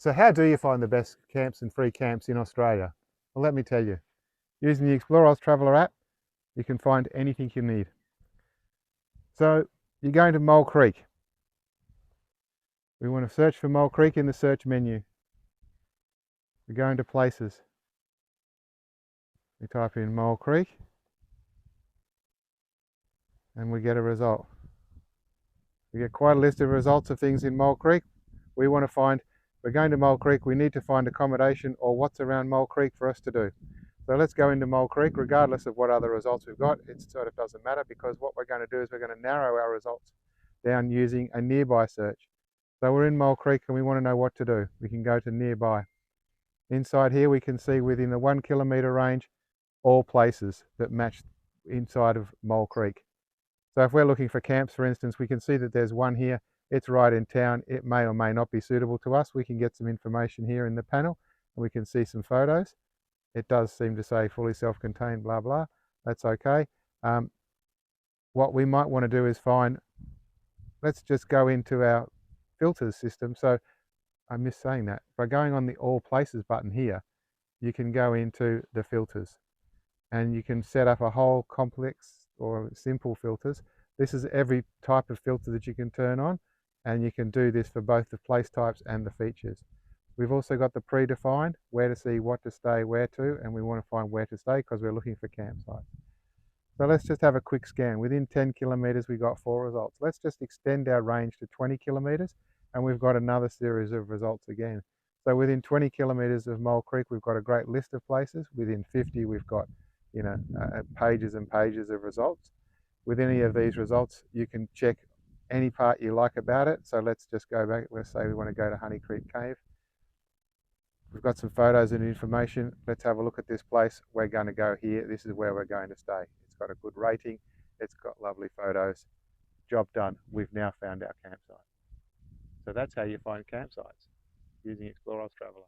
So how do you find the best camps and free camps in Australia? Well, let me tell you. Using the ExplorOz Traveller app, you can find anything you need. So you're going to Mole Creek. We want to search for Mole Creek in the search menu. We go into places. We type in Mole Creek and we get a result. We get quite a list of results of things in Mole Creek. We want to find, we're going to Mole Creek, we need to find accommodation or what's around Mole Creek for us to do. So let's go into Mole Creek, regardless of what other results we've got. It sort of doesn't matter, because what we're going to do is we're going to narrow our results down using a nearby search. So we're in Mole Creek and we want to know what to do. We can go to nearby. Inside here we can see within the 1 kilometre range all places that match inside of Mole Creek. So if we're looking for camps, for instance, we can see that there's one here. It's right in town. It may or may not be suitable to us. We can get some information here in the panel and we can see some photos. It does seem to say fully self-contained, blah, blah. That's okay. What we might want to do is find, let's just go into our filters system. So I missed saying that. By going on the All Places button here, you can go into the filters and you can set up a whole complex or simple filters. This is every type of filter that you can turn on, and you can do this for both the place types and the features. We've also got the predefined, where to see, what to stay, where to, and we want to find where to stay because we're looking for campsites. So let's just have a quick scan. Within 10 kilometres we got 4 results. Let's just extend our range to 20 kilometres and we've got another series of results again. So within 20 kilometres of Mole Creek we've got a great list of places. Within 50 we've got pages and pages of results. With any of these results you can check any part you like about it. So let's just go back. Let's say we want to go to Honey Creek Cave. We've got some photos and information. Let's have a look at this place. We're going to go here. This is where we're going to stay. It's got a good rating. It's got lovely photos. Job done. We've now found our campsite. So that's how you find campsites using ExplorOz Traveller.